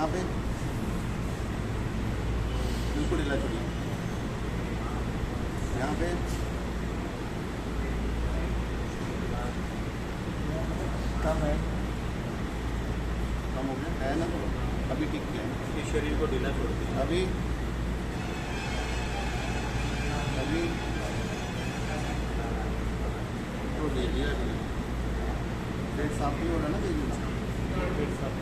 यहाँ पे बिल्कुल ढीला छोड़िए, यहाँ पे कम है, कम हो गया है ना, तो अभी ठीक किया है, इस शरीर को ढीला छोड़ दिया। अभी अभी तो दे दिया, पेट साफ नहीं हो रहा ना तेजी से, पेट साफ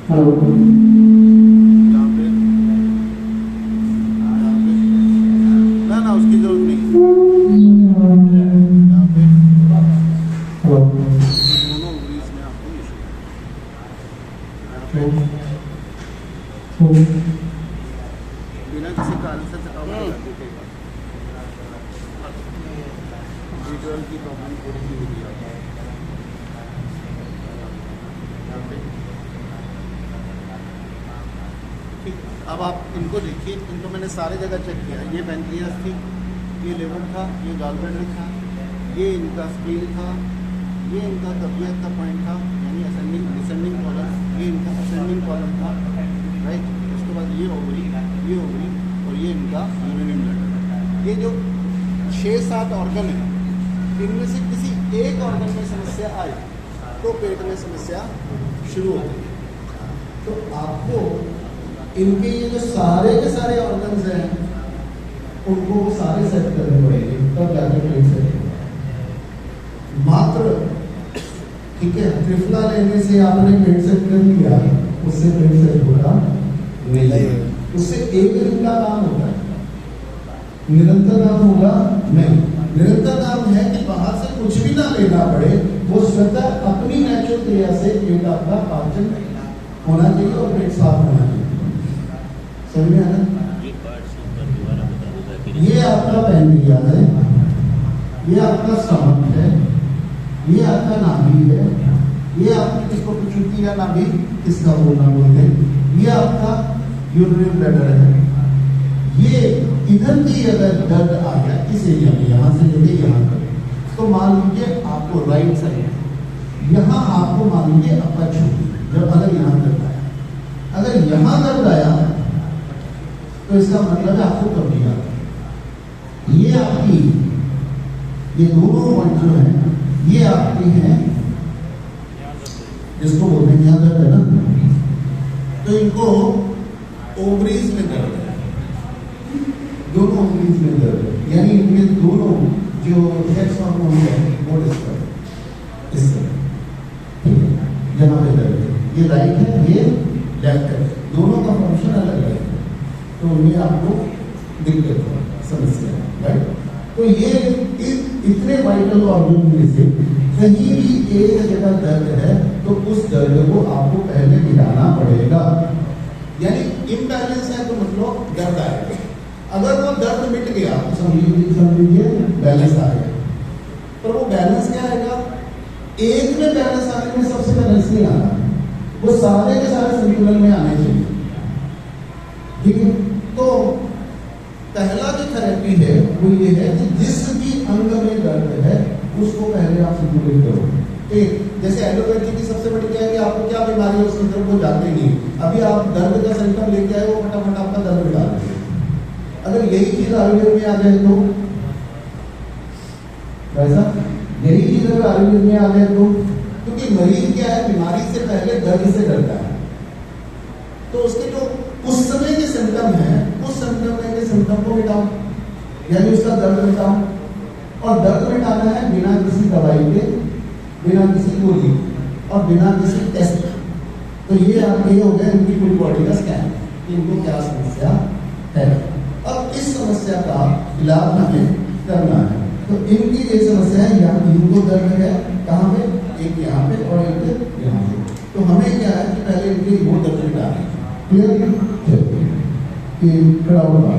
यहाँ पे ना ना उसकी जरूरत नहीं, यहाँ पे दोनों उंगली में आपको इशू है, यहाँ पे बिना किसी कारण से थकावट B12 की प्रॉब्लम थोड़ी सी होती है यहाँ पे। अब आप इनको देखिए, इनको मैंने सारे जगह चेक किया, ये पेनक्रियास थी, ये लिवर था, ये गॉलब्लैडर था, ये इनका स्प्लीन था, ये इनका तबियत का पॉइंट था, यानी असेंडिंग डिसेंडिंग कॉलम, ये इनका असेंडिंग कॉलम था, राइट। उसके बाद ये ओवरी और ये इनका यूरिनरी ब्लैडर। ये जो 6-7 ऑर्गन है, इनमें से किसी एक ऑर्गन में समस्या आए तो पेट में समस्या शुरू होती है। तो आपको इनके ये जो सारे के सारे ऑर्गन्स हैं उनको सारे सेट करने पड़ेंगे, तब जाकर पेट सेट होगा। मात्र ठीक है, त्रिफला लेने से आपने पेट सेट कर लिया, उससे पेट सेट होगा नहीं, उससे एक दिन का काम होता है, निरंतर काम होगा नहीं। निरंतर काम है कि बाहर से कुछ भी ना लेना पड़े, वो स्वतः अपनी नेचुरल क्रिया से पेट आपका पाचन होना चाहिए और पेट साफ होना चाहिए। समझ में आना? ये आपका पैनक्रियास है, ये आपका स्टमक है, ये आपका नाभि है, ये आपकी किसको पिट्यूटरी या नाभि किसका बोलना बोलते हैं, ये आपका यूरिनरी ब्लैडर है। ये इधर की अगर दर्द आ गया इस एरिया में, यहाँ से लेके यहाँ तक, तो मान लीजिए आपको राइट साइड यहाँ आपको मान लीजिए अपच होगी, जब अगर यहाँ दर्द आया, अगर यहाँ दर्द आया तो इसका मतलब है आपको कब्जी आ गई। ये आपकी ये दोनों पॉइंट जो है ये आपके हैं, जिसको बोलते हैं यहाँ दर्द है ना, तो इनको ओवरीज में दर्द है, दोनों ओवरीज में दर्द है, यानी इनमें दोनों जो सेक्स हार्मोन है वो डिस्टर्ब इस तरह, ठीक है। यहाँ पे दर्द है, ये राइट है, ये लेफ्ट है, दोनों का फंक्शन अलग अलग है, तो ये आपको दिक्कत है, समस्या है, राइट। तो ये इतने वाइटल ऑर्गन में से कहीं भी एक जगह दर्द है तो उस दर्द को आपको पहले मिटाना पड़ेगा, यानी इम्बैलेंस है तो मतलब दर्द आएगा। अगर वो दर्द मिट गया तो समझिए बैलेंस आ गया, पर वो बैलेंस क्या आएगा, एक में बैलेंस आने में सबसे बैलेंस नहीं आता, वो सारे के सारे संतुलन में आने चाहिए, ठीक है। तो पहला जो थेरेपी है वो ये है कि जिस भी अंग में दर्द है उसको पहले आप संतुलित करो। एक जैसे एलोपैथी की सबसे बड़ी क्या है कि आपको क्या बीमारी है उसकी तरफ वो जाते नहीं, अभी आप दर्द का सिम्टम लेके आए वो फटाफट आपका दर्द मिटा देंगे। अगर यही चीज आयुर्वेद में आ जाए तो वैसा, यही चीज अगर आयुर्वेद में आ जाए तो, क्योंकि मरीज क्या है बीमारी से पहले दर्द से डरता है, तो उसके जो उस समय के सिम्टम है उस सिम्टम को मिटाओ, यानी उसका दर्द मिटाओ। और दर्द मिटाना है बिना किसी दवाई के, बिना किसी गोली और बिना किसी टेस्ट। तो ये आपके हो गया इनकी पूरी बॉडी का स्कैन, इनको क्या समस्या है। अब इस समस्या का इलाज हमें करना है, तो इनकी ये समस्या है, यहाँ इनको दर्द है कहाँ पे, एक यहाँ पे और एक यहाँ पे। तो हमें क्या है कि पहले इनकी वो दर्द मिटाना है, क्लियर कि खड़ा होगा।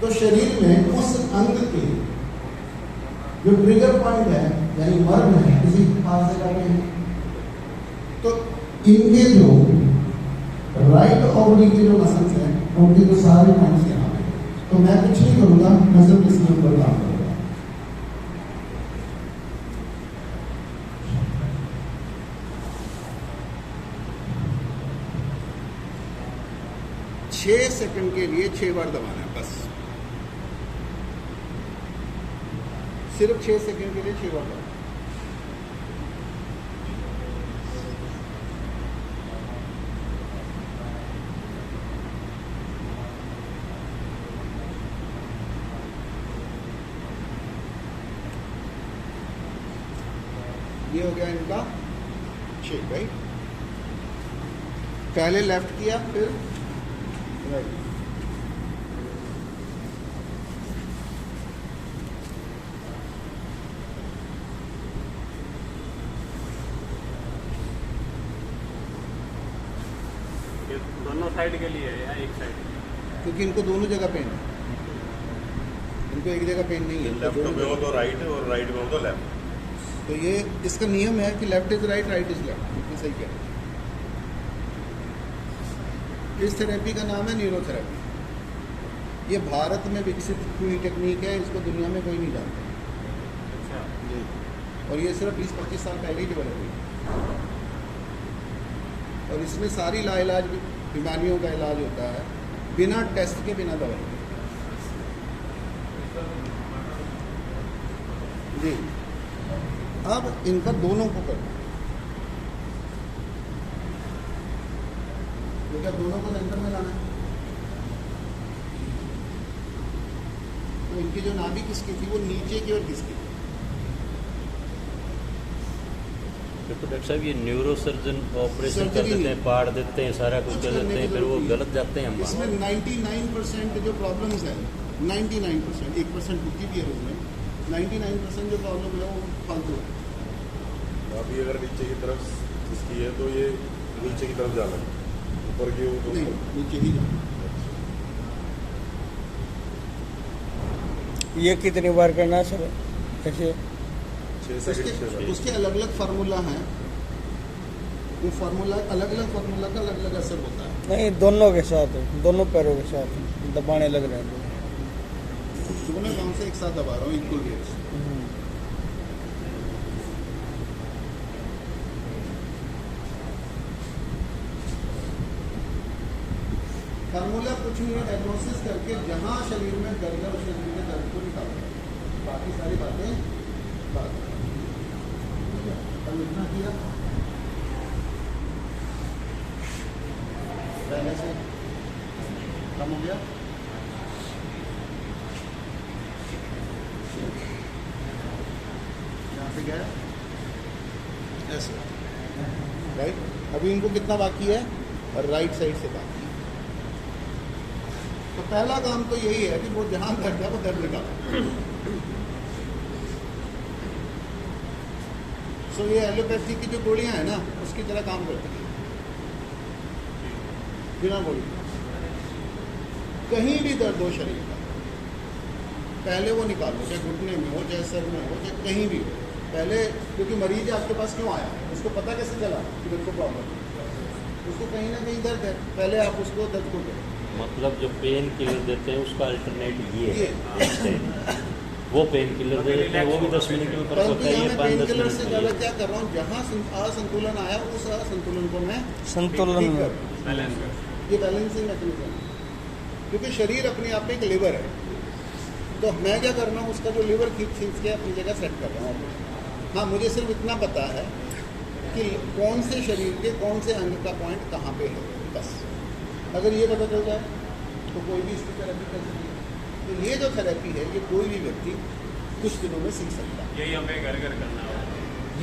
तो शरीर में उस अंग के जो ट्रिगर पॉइंट है यानी मर्म है किसी खास जगह पे है, तो इनके जो राइट ओवरी के जो मसल्स हैं उनके जो सारे पॉइंट्स यहाँ पे, तो मैं कुछ नहीं करूंगा, मैं सिर्फ इस नंबर पर काम करूंगा। 6 सेकंड के लिए 6 बार दबाना है बस, सिर्फ 6 सेकंड के लिए 6 बार दबाना। ये हो गया इनका 6, राइट। पहले लेफ्ट किया फिर राइट। ये दोनों साइड के लिए है या एक साइड? क्योंकि इनको दोनों जगह पेन है, इनको एक जगह पेन नहीं है। लेफ्ट में हो तो राइट है और राइट में हो तो लेफ्ट। तो ये इसका नियम है कि left is right, right is left, ये सही क्या है। इस थेरेपी का नाम है न्यूरोथेरेपी। ये भारत में विकसित हुई टेक्निक है, इसको दुनिया में कोई नहीं जानता। अच्छा। जी, और ये सिर्फ 20-25 साल पहले ही डेवलप हुई, और इसमें सारी लाइलाज बीमारियों का इलाज होता है बिना टेस्ट के, बिना दवाई के। जी, अब इनका दोनों को करना, क्या दोनों को सेंटर में लाना है। तो इनकी जो नाभि किसकी थी वो नीचे की और किसकी थी। तो डॉक्टर साहब ये न्यूरो सर्जन ऑपरेशन कर सर्जरी देते हैं, नहीं। पाड़ देते हैं, सारा कुछ कर देते हैं, फिर वो गलत जाते हैं हम इसमें 99% जो प्रॉब्लम्स हैं, 99%, 1% होती भी है उसमें, 99% जो प्रॉब्लम है वो फालतू है। अभी अगर नीचे की तरफ इसकी है तो ये नीचे की तरफ जाना है, ऊपर की हो तो नहीं, नीचे ही जाना। ये कितनी बार करना है सर? कैसे? 6 सेकंड उसके उसके अलग अलग फार्मूला हैं, वो फार्मूला अलग अलग फार्मूला का अलग अलग असर होता है। नहीं, दोनों के साथ, दोनों पैरों के साथ दबाने लग रहे हैं। दोनों गाँव से एक साथ दबा रहा हूँ इक्वल रेट्स। फार्मूला कुछ नहीं है, डायग्नोसिस करके जहाँ शरीर में दर्द है उस शरीर के दर्द को निकालना, बाकी सारी बातें बाद में। अब इतना किया, पहले से कम हो गया। यहाँ से गया ऐसे, राइट। अभी इनको कितना बाकी है, और राइट साइड से बाकी। तो पहला काम तो यही है कि वो जहां दर्द है वो दर्द निकालो। सो ये एलोपैथी की जो गोलियां हैं ना उसकी तरह काम करती है, बिना गोली। कहीं भी दर्द हो शरीर का, पहले वो निकालो, चाहे घुटने में हो, चाहे सर में हो, चाहे कहीं भी हो पहले, क्योंकि मरीज आपके पास क्यों आया, उसको पता कैसे चला कि मेरे को प्रॉब्लम है, उसको कहीं ना कहीं दर्द है, पहले आप उसको दर्द को करो। मतलब जो पेन किलर देते हैं उसका अल्टरनेट ये है, वो पेन किलर दे देते हैं, वो भी 10 मिनट में फर्क होता है, ये 5-10 पेन से ज़्यादा मिनट क्या कर रहा हूँ, जहाँ असंतुलन आया उस असंतुलन को मैं संतुलन ठीक में। कर रहा हूँ। ये बैलेंसिंग मैकेनिज्म है, क्योंकि शरीर अपने आप में एक लिवर है, तो मैं क्या कर रहा हूँ उसका जो लिवर खींच के अपनी जगह सेट कर रहा हूँ। हाँ, मुझे सिर्फ इतना पता है कि कौन से शरीर के कौन से अंग का पॉइंट कहाँ पे है, बस। अगर ये पता चल जाए तो कोई भी इसकी थेरेपी कर सकती है। तो ये जो थेरेपी है ये कोई भी व्यक्ति कुछ दिनों में सीख सकता है। यही हमें घर घर करना होगा।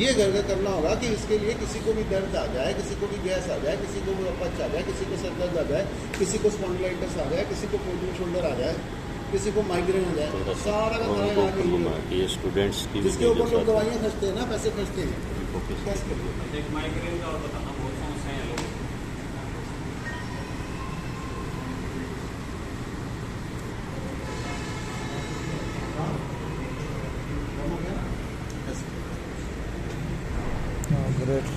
ये घर करना होगा कि इसके लिए किसी को भी दर्द आ जाए, किसी को भी गैस आ जाए, किसी को भी अपच आ जाए, किसी को सर दर्द आ जाए, किसी को स्पॉन्डिलाइटिस आ जाए, किसी को फोल्डिंग शोल्डर आ जाए, किसी को माइग्रेन आ जाए, सारा का सारा इलाज यही होगा। ये स्टूडेंट्स की जिसके ऊपर लोग दवाइयाँ खर्चते हैं ना, पैसे खर्चते हैं, कैसे करिए। एक माइग्रेन का और बताना, बहुत समस्याएं हैं लोगों को। हाँ ग्रेट